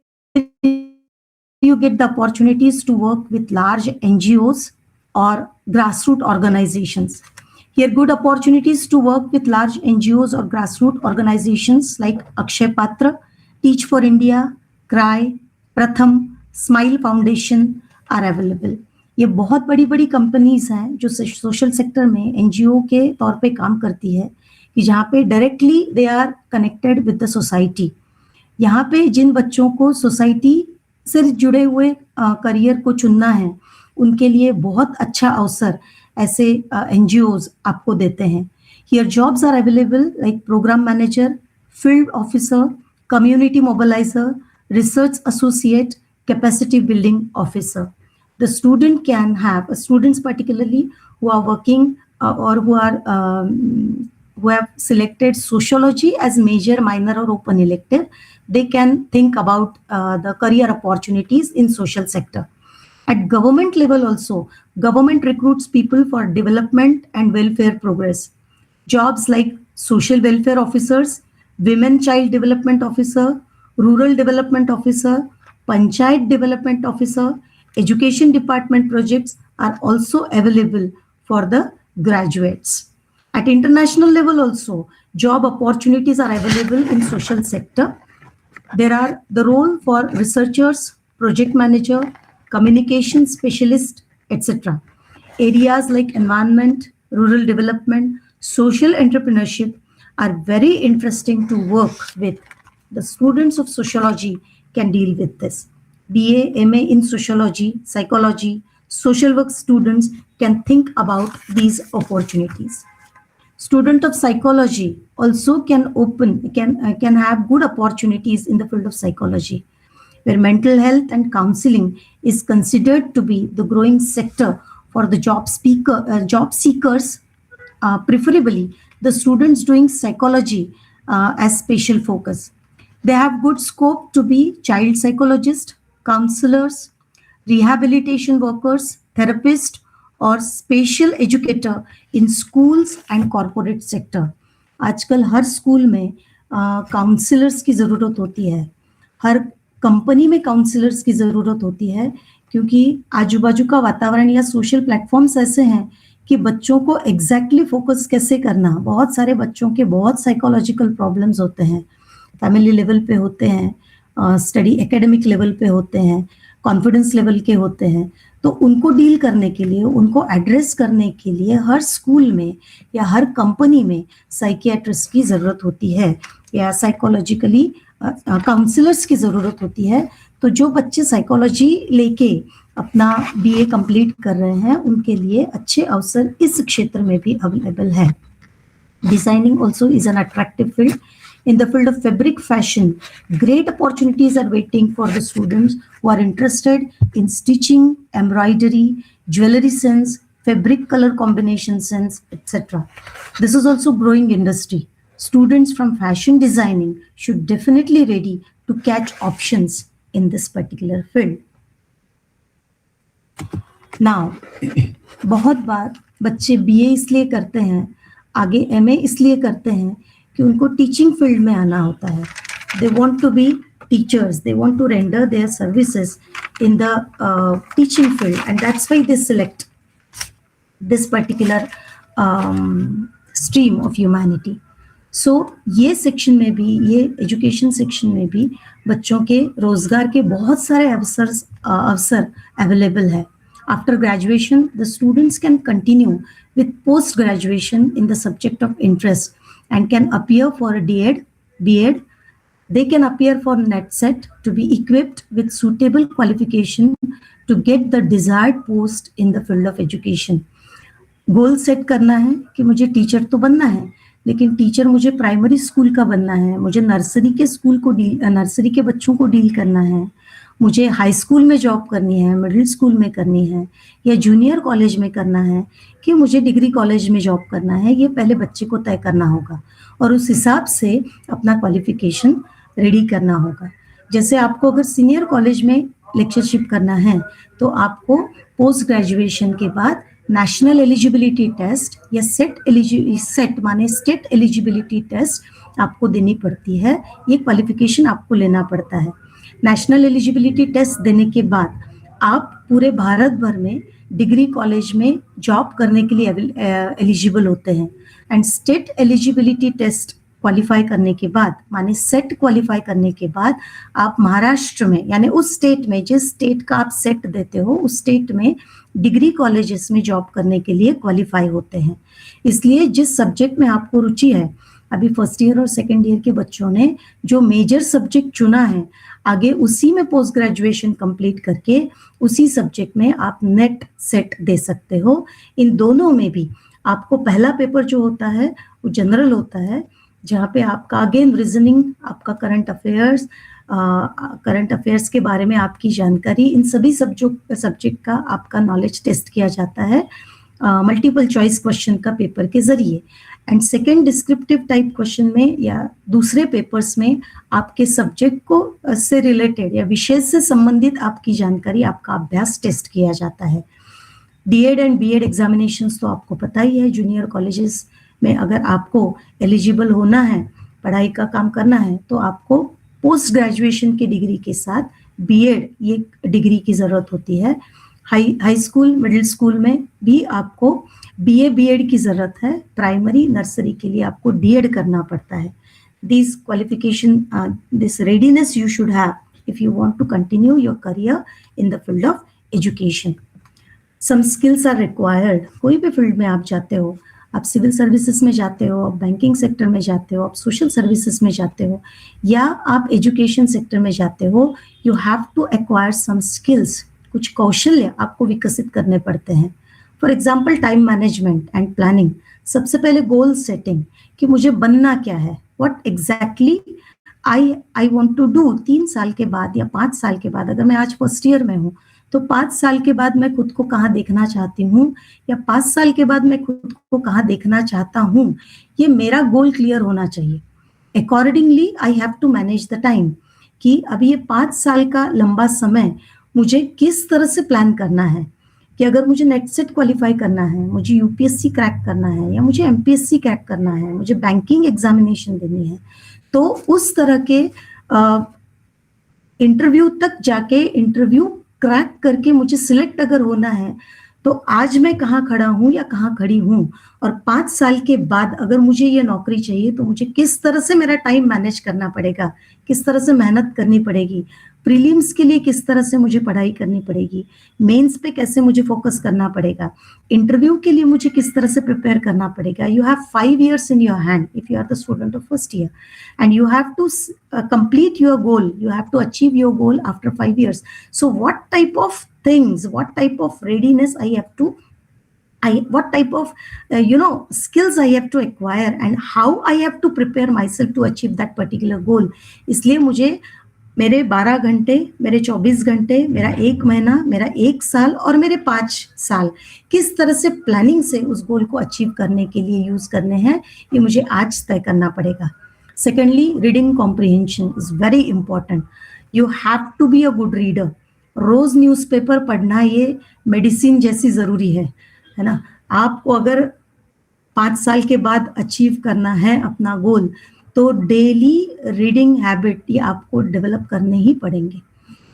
you get the opportunities to work with large NGOs or grassroots organizations. Here, good opportunities to work with large NGOs or grassroots organizations like Akshay Patra, Teach for India, CRY, Pratham, Smile Foundation are available. ये बहुत बड़ी बड़ी companies हैं जो social sector में NGO के तौर पे काम करती है, कि जहाँ पे directly they are connected with the society. यहाँ पे जिन बच्चों को सोसाइटी से जुड़े हुए करियर को चुनना है, उनके लिए बहुत अच्छा अवसर ऐसे एनजीओज आपको देते हैं। Here jobs are available like programme manager, field officer, community mobilizer, research associate, capacity building officer. The student can have, students particularly who are working or who have selected sociology as major, minor or open elective, they can think about the career opportunities in social sector. At government level also, government recruits people for development and welfare progress. Jobs like social welfare officers, women child development officer, rural development officer, panchayat development officer, education department projects are also available for the graduates. At international level also, job opportunities are available in social sector. There are the role for researchers, project manager, communication specialist, etc. Areas like environment, rural development, social entrepreneurship are very interesting to work with. The students of sociology can deal with this. BA, MA in sociology, psychology, social work students can think about these opportunities. Student of psychology also can have good opportunities in the field of psychology, where mental health and counseling is considered to be the growing sector for the job seekers, preferably the students doing psychology as special focus. They have good scope to be child psychologists, counselors, rehabilitation workers, therapists, or special educator in schools and corporate sector. आजकल हर school में counsellors की ज़रूरत होती है, हर company में counsellors की ज़रूरत होती है, क्योंकि आजू बाजू का वातावरण या सोशल प्लेटफॉर्म्स ऐसे हैं कि बच्चों को एग्जैक्टली फोकस कैसे करना। बहुत सारे बच्चों के बहुत साइकोलॉजिकल प्रॉब्लम्स होते हैं, फैमिली लेवल पे होते हैं, स्टडी एकेडमिक लेवल पे होते हैं, कॉन्फिडेंस लेवल के होते हैं। तो उनको डील करने के लिए, उनको एड्रेस करने के लिए हर स्कूल में या हर कंपनी में साइकियाट्रिस्ट की ज़रूरत होती है या साइकोलॉजिकली काउंसलर्स की ज़रूरत होती है। तो जो बच्चे साइकोलॉजी लेके अपना बीए कंप्लीट कर रहे हैं, उनके लिए अच्छे अवसर इस क्षेत्र में भी अवेलेबल है। Designing also is an attractive field. In the field of fabric fashion, great opportunities are waiting for the students who are interested in stitching, embroidery, jewelry sense, fabric color combination sense, etc. This is also growing industry. Students from fashion designing should definitely ready to catch options in this particular field. Now, बहुत बार बच्चे BA इसलिए करते हैं, आगे MA इसलिए करते हैं कि उनको टीचिंग फील्ड में आना होता है. They want to be teachers. They want to render their services in the teaching field, and that's why they select this particular stream of humanity. So ये सेक्शन में भी, ये एजुकेशन सेक्शन में भी बच्चों के रोजगार के बहुत सारे अवसर अवेलेबल है. After graduation, the students can continue with post graduation in the subject of interest and can appear for a B.Ed. They can appear for NET/SET to be equipped with suitable qualification to get the desired post in the field of education. Goal set करना है कि मुझे teacher तो बनना है, लेकिन teacher मुझे primary school का बनना है, मुझे नर्सरी के बच्चों को डील करना है, मुझे हाई स्कूल में जॉब करनी है, मिडिल स्कूल में करनी है, या जूनियर कॉलेज में करना है, कि मुझे डिग्री कॉलेज में जॉब करना है. ये पहले बच्चे को तय करना होगा और उस हिसाब से अपना क्वालिफिकेशन रेडी करना होगा. जैसे आपको अगर सीनियर कॉलेज में लेक्चरशिप करना है, तो आपको पोस्ट ग्रेजुएशन के बाद नेशनल एलिजिबिलिटी टेस्ट या सेट माने स्टेट एलिजिबिलिटी टेस्ट आपको देनी पड़ती है. ये क्वालिफिकेशन आपको लेना पड़ता है. नेशनल एलिजिबिलिटी टेस्ट देने के बाद आप पूरे भारत भर में डिग्री कॉलेज में जॉब करने के लिए एलिजिबल होते हैं. And state eligibility test qualify करने के बाद, माने सेट क्वालिफाई करने के बाद आप महाराष्ट्र में, यानी उस स्टेट में, जिस स्टेट का आप सेट देते हो उस स्टेट में डिग्री कॉलेजेस में जॉब करने के लिए क्वालिफाई होते हैं। इसलिए जिस सब्जेक्ट में आपको रुचि है, अभी फर्स्ट ईयर और सेकेंड ईयर के बच्चों ने जो मेजर सब्जेक्ट चुना है, आगे उसी में पोस्ट ग्रेजुएशन कंप्लीट करके उसी सब्जेक्ट में आप नेट सेट दे सकते हो। इन दोनों में भी आपको पहला पेपर जो होता है वो जनरल होता है, जहाँ पे आपका अगेन रीजनिंग, आपका करंट अफेयर्स के बारे में आपकी जानकारी, इन सभी सब्जेक्ट का आपका नॉलेज टेस्ट किया जाता है मल्टीपल चॉइस क्वेश्चन का पेपर के जरिए। And second descriptive type question में या दूसरे पेपर्स में आपके सब्जेक्ट को से रिलेटेड या विषय से संबंधित आपकी जानकारी, आपका अभ्यास टेस्ट किया जाता है। डीएड एंड बीएड एग्जामिनेशंस तो आपको पता ही है, जूनियर कॉलेजेस में अगर आपको एलिजिबल होना है, पढ़ाई का काम करना है, तो आपको पोस्ट ग्रेजुएशन की डिग्री के साथ बीएड ये डिग्री की जरूरत होती है। हाई स्कूल, मिडिल स्कूल में भी आपको बीए बीएड की जरूरत है। प्राइमरी, नर्सरी के लिए आपको डीएड करना पड़ता है। This qualification, this readiness you should have if you want to continue your career in the field of education. Some skills are required. कोई भी फील्ड में आप जाते हो, आप सिविल सर्विसेज में जाते हो, आप बैंकिंग सेक्टर में जाते हो, आप सोशल सर्विसेज में जाते हो, या आप एजुकेशन सेक्टर में जाते हो, you have to acquire some skills. कुछ कौशल्य आपको विकसित करने पड़ते हैं। For example time management and planning. सबसे पहले गोल सेटिंग कि मुझे बनना क्या है, what exactly I want to do 3 साल के बाद या 5 साल के बाद। अगर मैं आज फर्स्ट ईयर में हूँ तो 5 साल के बाद मैं खुद को कहाँ देखना चाहती हूँ, या 5 साल के बाद मैं खुद को कहाँ देखना चाहता हूँ, ये मेरा गोल क्लियर होना चाहिए। Accordingly I have to manage the time कि अभी ये 5 साल का लंबा समय मुझे किस तरह से प्लान करना है, कि अगर मुझे नेट सेट क्वालिफाई करना है, मुझे यूपीएससी क्रैक करना है, या मुझे एमपीएससी क्रैक करना है, मुझे बैंकिंग एग्जामिनेशन देनी है, तो उस तरह के इंटरव्यू तक जाके इंटरव्यू क्रैक करके मुझे सिलेक्ट अगर होना है, तो आज मैं कहाँ खड़ा हूँ या कहाँ खड़ी हूँ, और 5 साल के बाद अगर मुझे ये नौकरी चाहिए तो मुझे किस तरह से मेरा टाइम मैनेज करना पड़ेगा, किस तरह से मेहनत करनी पड़ेगी, प्रीलिम्स के लिए किस तरह से मुझे पढ़ाई करनी पड़ेगी, मेंस पे कैसे मुझे फोकस करना पड़ेगा, इंटरव्यू के लिए मुझे किस तरह से प्रिपेयर करना पड़ेगा। You have 5 years in your hand if you are the student of first year, and you have to complete your goal, you have to achieve your goal after 5 years. So what type of things, what type of readiness what type of skills I have to acquire, and how I have to prepare myself to achieve that particular goal. इसलिए मुझे मेरे 12 घंटे, मेरे 24 घंटे, मेरा 1 महीना, मेरा 1 साल और मेरे 5 साल किस तरह से प्लानिंग से उस गोल को अचीव करने के लिए यूज करने हैं, ये मुझे आज तय करना पड़ेगा। Secondly, reading comprehension is very important. You have to be a good reader. रोज न्यूज़पेपर पढ़ना ये मेडिसिन जैसी जरूरी है ना। आपको अगर 5 साल के बाद अचीव करना है अपना गोल, तो डेली रीडिंग हैबिट ये आपको डेवलप करने ही पड़ेंगे,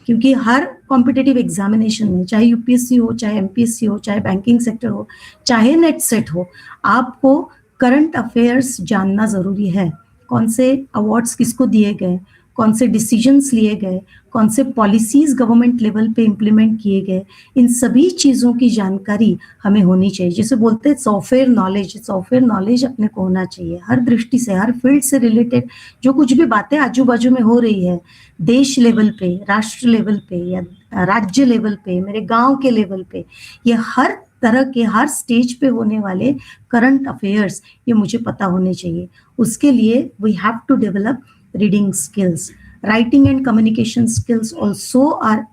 क्योंकि हर कॉम्पिटिटिव एग्जामिनेशन में, चाहे यूपीएससी हो, चाहे एमपीएससी हो, चाहे बैंकिंग सेक्टर हो, चाहे नेट सेट हो, आपको करंट अफेयर्स जानना जरूरी है। कौन से अवार्ड्स किसको दिए गए, कौन से डिसीजंस लिए गए, कौन से पॉलिसीज गवर्नमेंट लेवल पे इम्प्लीमेंट किए गए, इन सभी चीज़ों की जानकारी हमें होनी चाहिए। जैसे बोलते हैं सॉफ्टवेयर नॉलेज अपने को होना चाहिए हर दृष्टि से, हर फील्ड से रिलेटेड जो कुछ भी बातें आजू बाजू में हो रही है, देश लेवल पे, राष्ट्र लेवल पे या राज्य लेवल पे, मेरे गाँव के लेवल पे, ये हर तरह के हर स्टेज पे होने वाले करंट अफेयर्स ये मुझे पता होने चाहिए। उसके लिए we have to develop reading skills. Writing and communication skills also are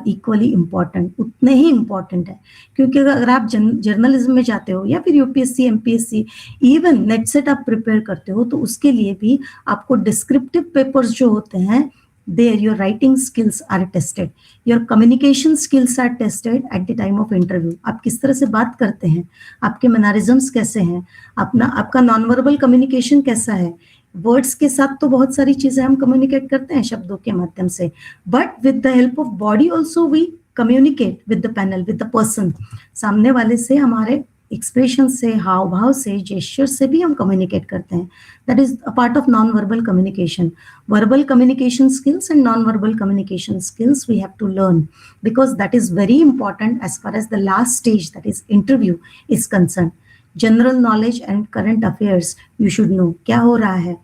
equally important, उतने ही important है, क्योंकि अगर आप जर्नलिज्म में जाते हो या फिर UPSC, MPSC, even net set आप प्रिपेयर करते हो, तो उसके लिए भी आपको डिस्क्रिप्टिव पेपर्स जो होते हैं, there your writing skills are tested, your communication skills are tested at the time of interview. आप किस तरह से बात करते हैं, आपके मैनरिज्म्स कैसे हैं, आपका नॉन वर्बल कम्युनिकेशन कैसा है। वर्ड्स के साथ तो बहुत सारी चीजें हम कम्युनिकेट करते हैं शब्दों के माध्यम से, but with the help of body also we communicate with the panel, with the person. सामने वाले से हमारे एक्सप्रेशन से, हाव भाव से, जेस्चर से भी हम कम्युनिकेट करते हैं. That is a part of non verbal communication. Verbal communication skills and non-verbal communication skills we have to learn, because that is very important as far as the last stage, that is interview, is concerned. General knowledge and current affairs you should know. क्या हो रहा है,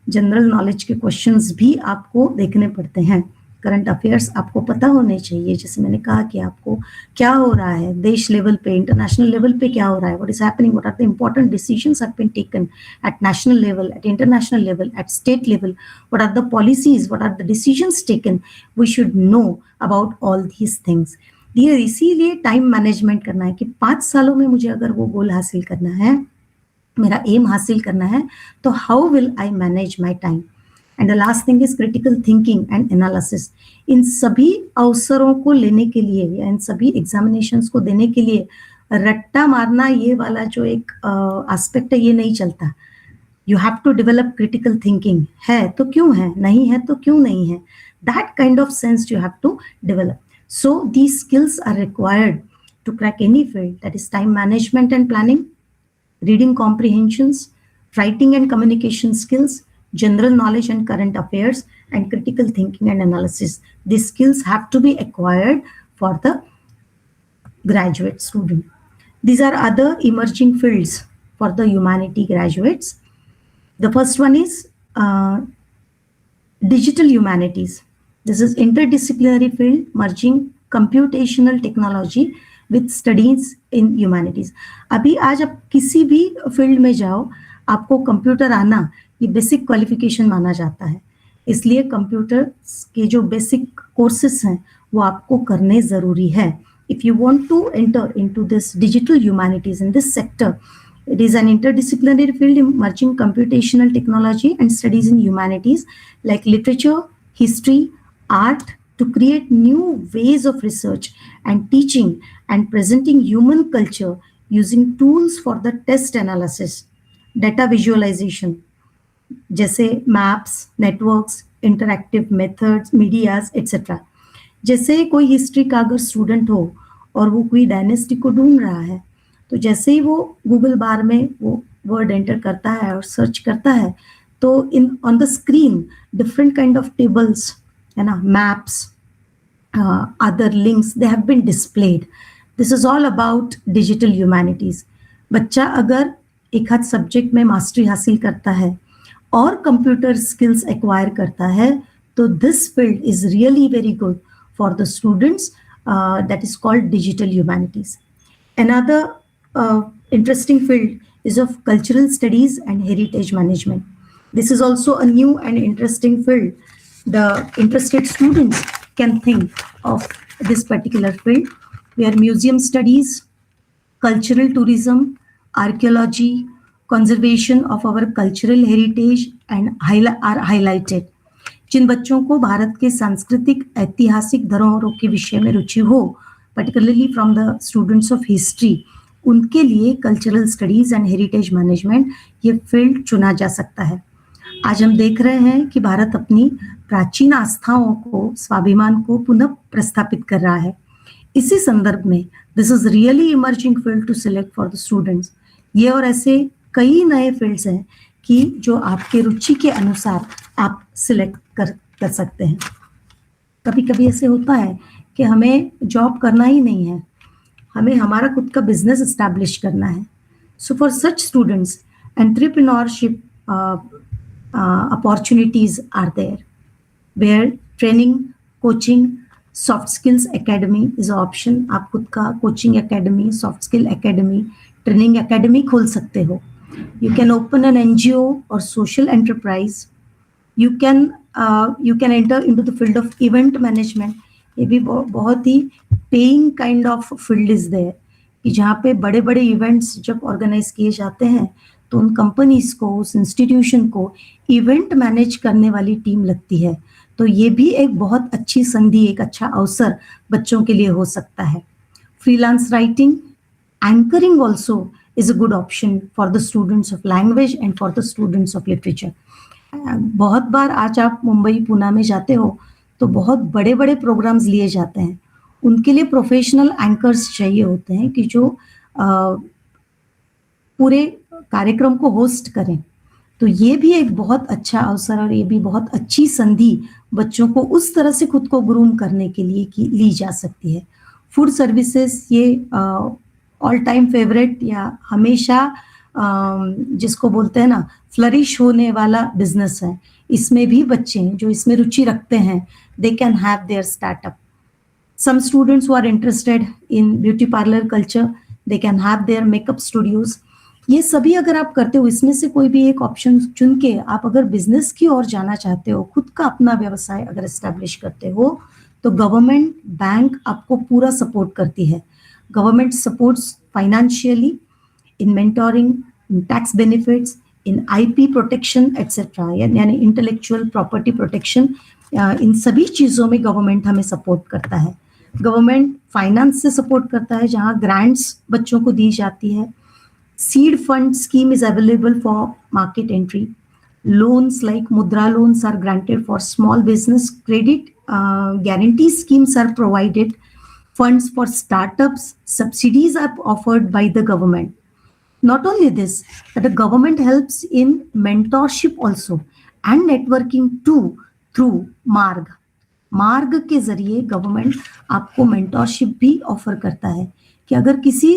general knowledge के questions भी आपको देखने पड़ते हैं. करंट अफेयर्स आपको पता होने चाहिए. जैसे मैंने कहा कि आपको क्या हो रहा है देश लेवल पे, इंटरनेशनल लेवल पे क्या हो रहा है, what is happening, what are the important decisions have been taken at national level, at international level, at state level, what are the policies, what are the decisions taken. We should know about all these things. ये इसीलिए time management करना है कि 5 सालों में मुझे अगर वो गोल हासिल करना है, मेरा एम हासिल करना है, तो how will I manage my time. And the last thing is critical thinking and analysis. इन सभी अवसरों को लेने के लिए या इन सभी एग्जामिनेशंस को देने के लिए रट्टा मारना ये वाला जो एक एस्पेक्ट है, ये नहीं चलता. You have to develop critical thinking. है तो क्यों है, नहीं है तो क्यों नहीं है, that kind of sense you have to develop. So these skills are required to crack any field. That is time management and planning, reading comprehensions, writing and communication skills, general knowledge and current affairs, and critical thinking and analysis. These skills have to be acquired for the graduate student. These are other emerging fields for the humanity graduates. The first one is digital humanities. This is interdisciplinary field merging computational technology with studies in humanities. अभी आज आप किसी भी field में जाओ, आपको computer आना ये बेसिक क्वालिफिकेशन माना जाता है. इसलिए कंप्यूटर के जो बेसिक कोर्सेस हैं वो आपको करने जरूरी है. If you want to enter into this digital humanities in this sector, it is an interdisciplinary field merging computational technology and studies in humanities like literature, history, art, to create new ways of research and teaching and presenting human culture using tools for the test analysis, data visualization, जैसे maps, networks, interactive methods, medias, etc. जैसे कोई history का अगर student हो और वो कोई dynasty को ढूंढ रहा है, तो जैसे ही वो गूगल बार में वो वर्ड एंटर करता है और सर्च करता है, तो in on the screen different kind of tables है ना, maps, other links, they have been displayed. This is all about digital humanities. बच्चा अगर एक हाथ सब्जेक्ट में मास्टरी हासिल करता है और कंप्यूटर स्किल्स एक्वायर करता है, तो this field is really very good for the students. That is called digital humanities. Another interesting field is of cultural studies and heritage management. This is also a new and interesting field. The interested students can think of this particular field, where museum studies, cultural tourism, archaeology, conservation of our cultural heritage and are highlighted. जिन बच्चों को भारत के सांस्कृतिक ऐतिहासिक धरोहरों के विषय में रुचि हो, particularly from the students of history, उनके लिए cultural studies and heritage management ये फील्ड चुना जा सकता है. आज हम देख रहे हैं कि भारत अपनी प्राचीन आस्थाओं को, स्वाभिमान को पुनः प्रस्थापित कर रहा है. इसी संदर्भ में this is really emerging field to select for the students. ये और ऐसे कई नए फील्ड्स हैं कि जो आपके रुचि के अनुसार आप सिलेक्ट कर सकते हैं. कभी कभी ऐसे होता है कि हमें जॉब करना ही नहीं है, हमें हमारा खुद का बिजनेस एस्टैब्लिश करना है. So for such students entrepreneurship opportunities are there, where training, coaching, soft skills academy is option. आप खुद का coaching academy, soft skill academy, training academy खोल सकते हो. You can open an NGO और social enterprise. You can enter into the field of event management. ये भी बहुत ही paying kind of field is there, कि जहाँ पे बड़े बड़े इवेंट्स जब ऑर्गेनाइज किए जाते हैं तो उन कंपनीज को, उस इंस्टीट्यूशन को इवेंट मैनेज करने वाली टीम लगती है. तो ये भी एक बहुत अच्छी संधि, एक अच्छा अवसर बच्चों के लिए हो सकता है. Freelance writing, anchoring also is a good option for the students of language and for the students of literature. बहुत बार आज आप मुंबई, पुणे में जाते हो तो बहुत बड़े बड़े प्रोग्राम्स लिए जाते हैं. उनके लिए प्रोफेशनल एंकर्स चाहिए होते हैं कि जो पूरे कार्यक्रम को होस्ट करें, तो ये भी एक बहुत अच्छा अवसर और ये भी बहुत अच्छी संधि बच्चों को उस तरह से खुद को ग्रूम करने के लिए की ली जा सकती है। फूड सर्विसेज ये ऑल टाइम फेवरेट या हमेशा जिसको बोलते हैं ना फ्लरिश होने वाला बिजनेस है। इसमें भी बच्चे जो इसमें रुचि रखते हैं, they can have their startup. Some students who are interested in beauty parlor culture, they can have their makeup studios. ये सभी अगर आप करते हो, इसमें से कोई भी एक ऑप्शन चुन के आप अगर बिजनेस की ओर जाना चाहते हो, खुद का अपना व्यवसाय अगर एस्टेब्लिश करते हो, तो गवर्नमेंट बैंक आपको पूरा सपोर्ट करती है। Government supports financially, in mentoring, in tax benefits, in IP protection etcetera, यानी इंटेलेक्चुअल प्रॉपर्टी प्रोटेक्शन, इन सभी चीज़ों में गवर्नमेंट हमें सपोर्ट करता है। गवर्नमेंट फाइनेंस से सपोर्ट करता है, जहां ग्रांट्स बच्चों को दी जाती है। Seed fund scheme is available for market entry. Loans like Mudra loans are granted for small business. Credit guarantee schemes are provided. Funds for startups, subsidies are offered by the government. Not only this, but the government helps in mentorship also and networking too through मार्ग। मार्ग के जरिए government आपको mentorship भी offer करता है कि अगर किसी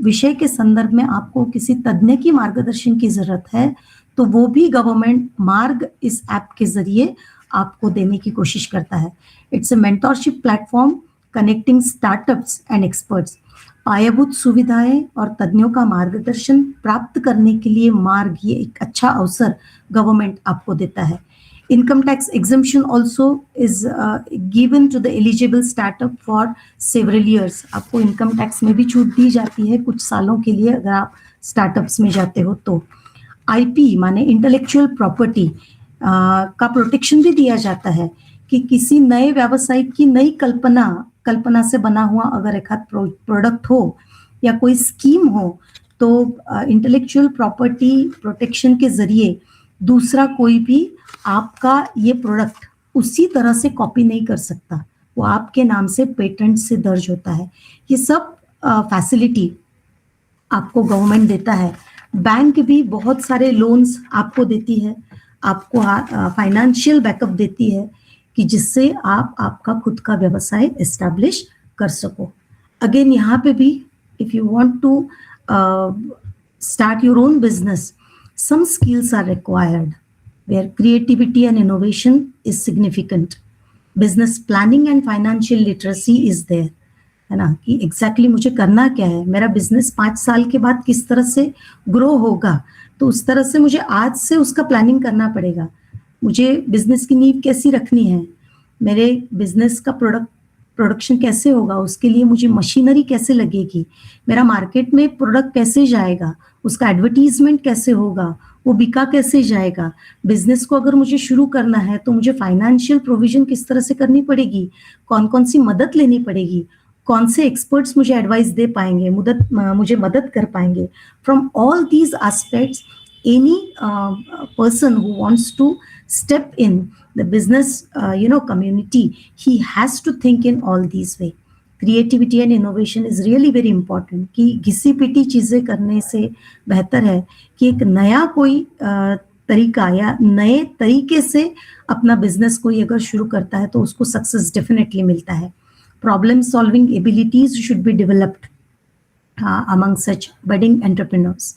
विषय के संदर्भ में आपको किसी तज्ञ की मार्गदर्शन की जरूरत है, तो वो भी गवर्नमेंट मार्ग इस ऐप के जरिए आपको देने की कोशिश करता है। It's a mentorship platform connecting startups and experts. पायाभूत सुविधाएं और तज्ञों का मार्गदर्शन प्राप्त करने के लिए मार्ग ये एक अच्छा अवसर गवर्नमेंट आपको देता है। Income tax exemption also is given to the eligible startup for several years. आपको इनकम टैक्स में भी छूट दी जाती है कुछ सालों के लिए अगर आप स्टार्टअप्स में जाते हो तो। IP माने इंटेलेक्चुअल प्रॉपर्टी का प्रोटेक्शन भी दिया जाता है कि किसी नए व्यवसाय की नई कल्पना से बना हुआ अगर एक आध प्रोडक्ट हो या कोई स्कीम हो, तो इंटेलेक्चुअल प्रॉपर्टी प्रोटेक्शन के जरिए दूसरा कोई भी आपका ये प्रोडक्ट उसी तरह से कॉपी नहीं कर सकता, वो आपके नाम से पेटेंट से दर्ज होता है। ये सब फैसिलिटी आपको गवर्नमेंट देता है। बैंक भी बहुत सारे लोन्स आपको देती है, आपको फाइनेंशियल बैकअप देती है कि जिससे आप आपका खुद का व्यवसाय एस्टैब्लिश कर सको। अगेन यहाँ पे भी if you want to start your own business, some skills are required where creativity and innovation is significant. Business planning and financial literacy is there, है ना, कि exactly मुझे करना क्या है, मेरा बिजनेस 5 साल के बाद किस तरह से ग्रो होगा, तो उस तरह से मुझे आज से उसका प्लानिंग करना पड़ेगा। मुझे बिजनेस की नींव कैसी रखनी है, मेरे बिजनेस का प्रोडक्शन कैसे होगा, उसके लिए मुझे मशीनरी कैसे लगेगी, मेरा मार्केट में प्रोडक्ट कैसे जाएगा, उसका एडवर्टीजमेंट कैसे होगा, वो बिका कैसे जाएगा। बिजनेस को अगर मुझे शुरू करना है तो मुझे फाइनेंशियल प्रोविजन किस तरह से करनी पड़ेगी, कौन कौन सी मदद लेनी पड़ेगी, कौन से एक्सपर्ट्स मुझे एडवाइस दे पाएंगे, मुझे मदद कर पाएंगे। From all these aspects, any person who wants to step in the business community, he has to think in all these way. Creativity and innovation is really very important. कि घिसी पिटी चीजें करने से बेहतर है कि एक नया कोई तरीका या नए तरीके से अपना बिजनेस कोई अगर शुरू करता है तो उसको सक्सेस डेफिनेटली मिलता है। Problem solving abilities should be developed among such budding entrepreneurs.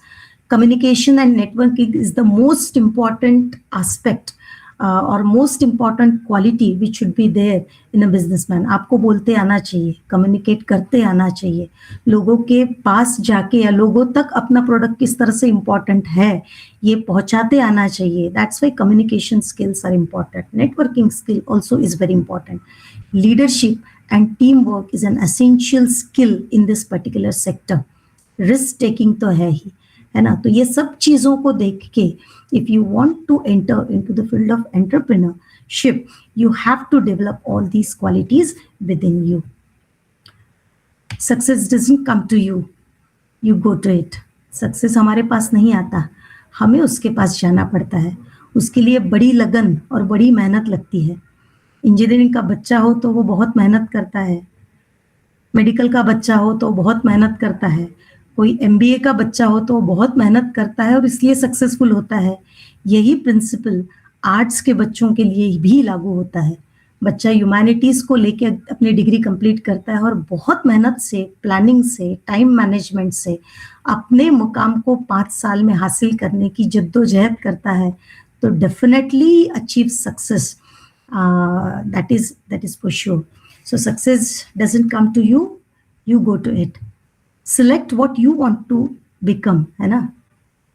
Communication and networking is the most important aspect or most important quality which should be there in a businessman. आपको बोलते आना चाहिए, communicate करते आना चाहिए, लोगों के पास जाके या लोगों तक अपना प्रोडक्ट किस तरह से इम्पोर्टेंट है ये पहुंचाते आना चाहिए। That's why communication skills are important. Networking skill also is very important. Leadership and teamwork is an essential skill in this particular sector. Risk taking तो है ही, है ना। तो ये सब चीजों को देख के if you want to enter into the field of entrepreneurship, you have to develop all these qualities within you. Success doesn't come to you, you go to it. Success हमारे पास नहीं आता, हमें उसके पास जाना पड़ता है। उसके लिए बड़ी लगन और बड़ी मेहनत लगती है। इंजीनियरिंग का बच्चा हो तो वो बहुत मेहनत करता है, मेडिकल का बच्चा हो तो बहुत मेहनत करता है, कोई एमबीए का बच्चा हो तो वो बहुत मेहनत करता है और इसलिए सक्सेसफुल होता है। यही प्रिंसिपल आर्ट्स के बच्चों के लिए भी लागू होता है। बच्चा ह्यूमैनिटीज को लेके अपनी डिग्री कंप्लीट करता है और बहुत मेहनत से, प्लानिंग से, टाइम मैनेजमेंट से अपने मुकाम को 5 साल में हासिल करने की जद्दोजहद करता है, तो definitely achieve success. That is for sure. So success doesn't come to you, you go to it. Select what you want to become, है ना?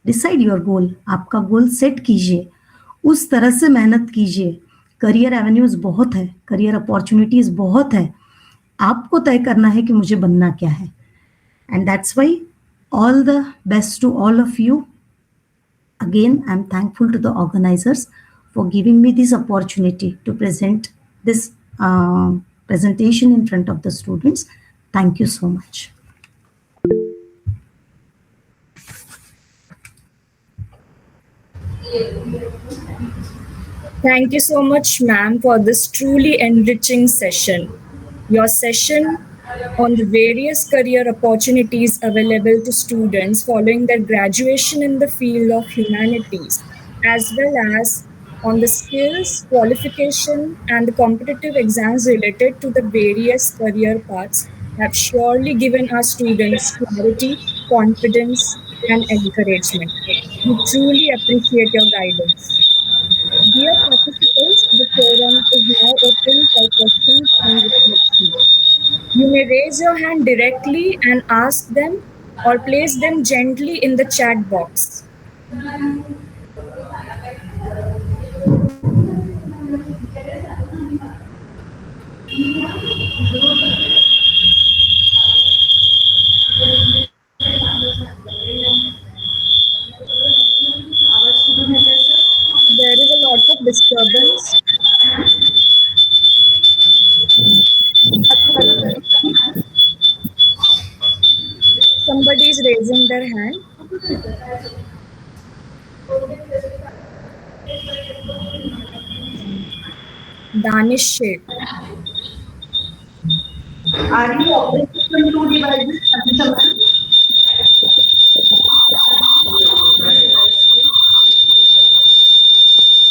Decide your goal. आपका गोल सेट कीजिए, उस तरह से मेहनत कीजिए. करियर एवेन्यूज बहुत है, करियर अपॉर्चुनिटीज बहुत है. आपको तय करना है कि मुझे बनना क्या है. And that's why all the best to all of you. Again, I'm thankful to the organizers for giving me this opportunity to present this presentation in front of the students. Thank you so much. Thank you so much, ma'am, for this truly enriching session. Your session on the various career opportunities available to students following their graduation in the field of humanities, as well as on the skills, qualification, and the competitive exams related to the various career paths, have surely given our students clarity, confidence, and encouragement. We truly appreciate your guidance. Dear participants, the forum is now open for questions and reflection. You may raise your hand directly and ask them, or place them gently in the chat box. There is a lot of disturbance. Somebody is raising their hand. Danish Sheikh. Are you operating two devices at the time?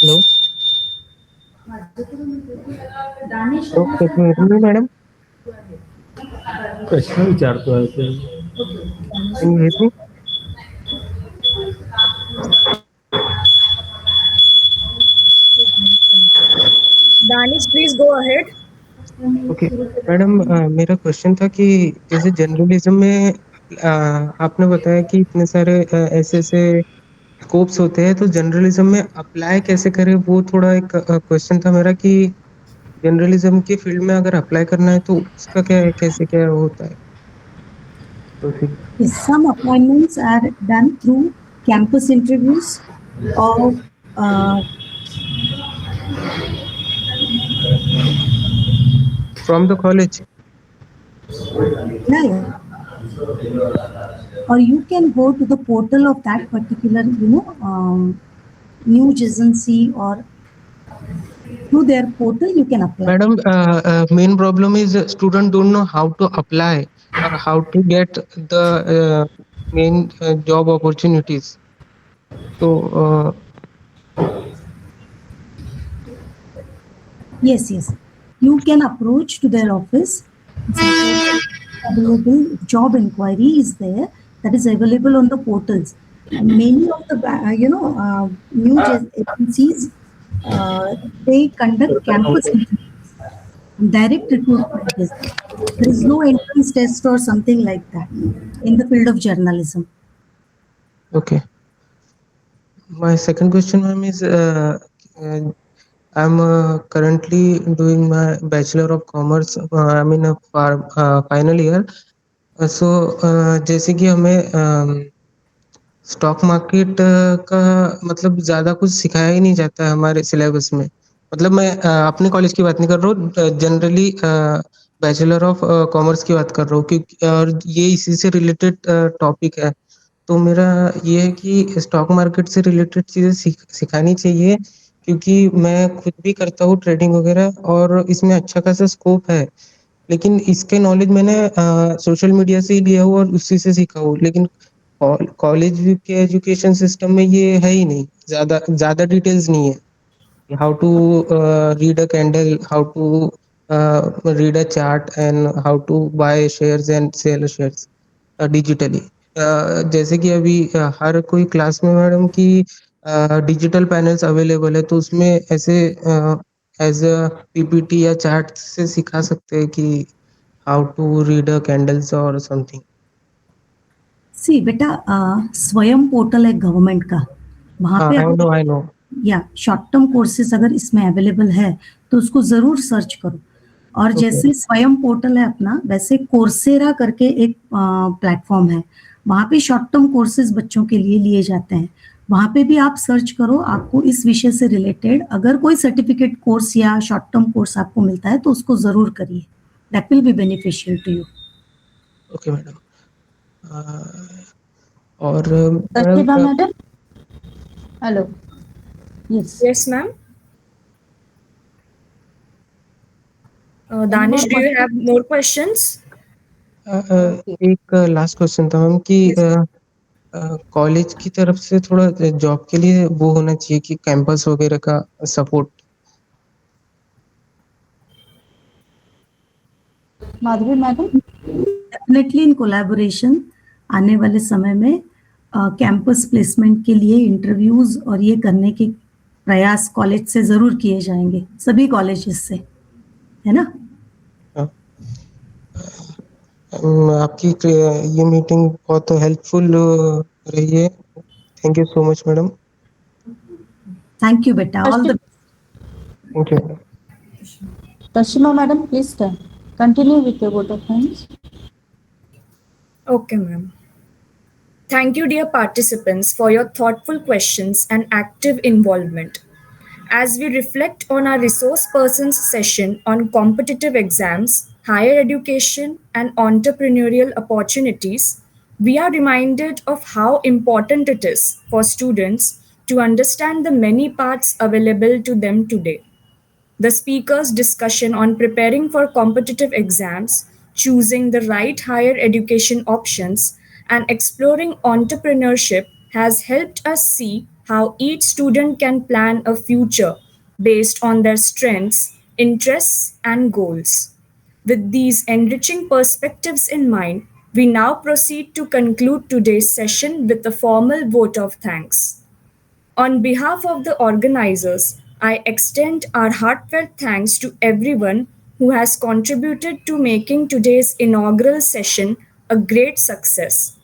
Hello okay madam प्रश्न विचारतो आहे ते can you hear me? Danish, please go ahead. Okay madam मेरा question था कि जैसे journalism में आपने बताया कि इतने सारे ऐसे ऐसे स्कोप्स होते हैं, तो जर्नलिज्म में अप्लाई कैसे करें, वो थोड़ा एक क्वेश्चन था मेरा कि जर्नलिज्म की फील्ड में अगर अप्लाई करना है तो उसका क्या है, कैसे क्या होता है procedure? Some appointments are done through campus interviews or from the college? yeah. Or you can go to the portal of that particular, news agency, or through their portal you can apply. Madam, main problem is student don't know how to apply or how to get the main job opportunities. So Yes. You can approach to their office. Available job inquiry is there, that is available on the portals. And many of the news agencies they conduct campus interviews, direct recruitment is there. There is no entrance test or something like that in the field of journalism. okay. My second question, ma'am, is I'm currently doing my Bachelor of Commerce. I'm in a final year. So जैसे कि हमें stock market का मतलब ज़्यादा कुछ सिखाया ही नहीं जाता है हमारे सिलेबस में. मतलब मैं अपने कॉलेज की बात नहीं कर रहा हूँ, जनरली बैचलर ऑफ कॉमर्स की बात कर रहा हूँ, क्योंकि और ये इसी से रिलेटेड टॉपिक है. तो मेरा ये है कि स्टॉक मार्केट से रिलेटेड चीज़ें सिखानी चाहिए, क्योंकि मैं खुद भी करता हूँ ट्रेडिंग वगैरह और इसमें अच्छा खासा स्कोप है. लेकिन इसके नॉलेज मैंने सोशल मीडिया से ही लिया हूँ और उसी से सीखा हूँ। लेकिन कॉलेज के एजुकेशन सिस्टम में ये है ही नहीं, ज्यादा ज्यादा डिटेल्स नहीं है। how to read a candle, how to read a chart, and how to buy shares and sell shares digitally. जैसे कि अभी हर कोई क्लास में मैडम की डिजिटल पैनल्स अवेलेबल है, तो उसमें ऐसे एज अ पीपीटी या चार्ट से सिखा सकते हैं कि how to read a candles और समथिंग। सी बेटा, स्वयं पोर्टल है गवर्नमेंट का, वहाँ हाँ, पे आई नो। या शॉर्ट टर्म कोर्सेज अगर इसमें अवेलेबल है तो उसको जरूर सर्च करो। और ओके। जैसे स्वयं पोर्टल है अपना, वैसे कोर्सेरा करके एक प्लेटफॉर्म है, वहाँ पे शॉर्ट टर्म कोर्सेज बच्चों के लिए लिए जाते हैं। वहाँ पे भी आप सर्च करो, आपको इस विषय से रिलेटेड अगर कोई सर्टिफिकेट कोर्स या शॉर्ट टर्म कोर्स आपको मिलता है तो उसको जरूर करिए, that will be beneficial to you. Okay madam. और Tashiba madam madam? Hello. Yes. Yes, ma'am. Any Danish, more do you questions? have more questions? Okay. एक लास्ट क्वेश्चन था मैम कि Yes. कॉलेज की तरफ से थोड़ा जॉब के लिए वो होना चाहिए कि कैंपस वगैरह का support. Madhuri madam? Definitely in collaboration आने वाले समय में कैंपस प्लेसमेंट के लिए इंटरव्यूज और ये करने के प्रयास कॉलेज से जरूर किए जाएंगे, सभी कॉलेजेस से, है ना। आपकी ये मीटिंग बहुत हेल्पफुल रही है। Thank you so much madam. Thank you बेटा, all the thank you madam. Tashima madam, please continue with your vote of thanks. Okay, ma'am. Thank you, dear participants, for your thoughtful questions and active involvement. As we reflect on our resource persons session on competitive exams, higher education, and entrepreneurial opportunities, we are reminded of how important it is for students to understand the many paths available to them today. The speaker's discussion on preparing for competitive exams, choosing the right higher education options, and exploring entrepreneurship has helped us see how each student can plan a future based on their strengths, interests, and goals. With these enriching perspectives in mind, we now proceed to conclude today's session with a formal vote of thanks. On behalf of the organizers, I extend our heartfelt thanks to everyone who has contributed to making today's inaugural session a great success.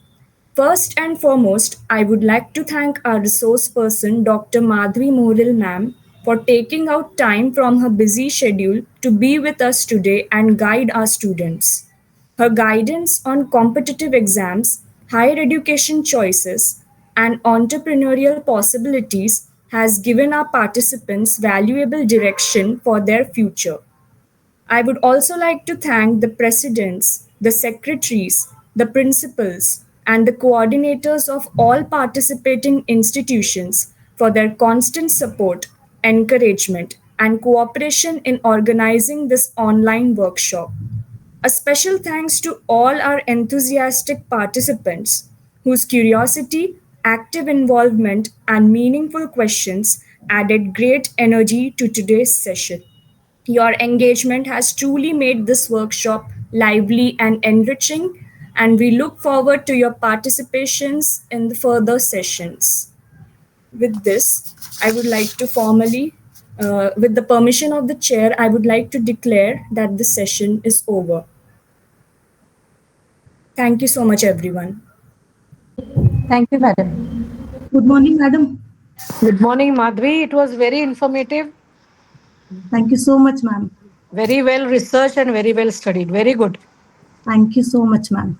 First and foremost, I would like to thank our resource person, Dr. Madhvi Moril ma'am, for taking out time from her busy schedule to be with us today and guide our students. Her guidance on competitive exams, higher education choices, and entrepreneurial possibilities has given our participants valuable direction for their future. I would also like to thank the presidents, the secretaries, the principals, and the coordinators of all participating institutions for their constant support, encouragement, and cooperation in organizing this online workshop. A special thanks to all our enthusiastic participants whose curiosity, active involvement, and meaningful questions added great energy to today's session. Your engagement has truly made this workshop lively and enriching, and we look forward to your participations in the further sessions. With this, I would like to formally, with the permission of the chair, I would like to declare that the session is over. Thank you so much, everyone. Thank you madam. Good morning madam. Good morning, Madhvi. It was very informative, thank you so much ma'am. very well researched, and very well studied. Very good. Thank you so much ma'am.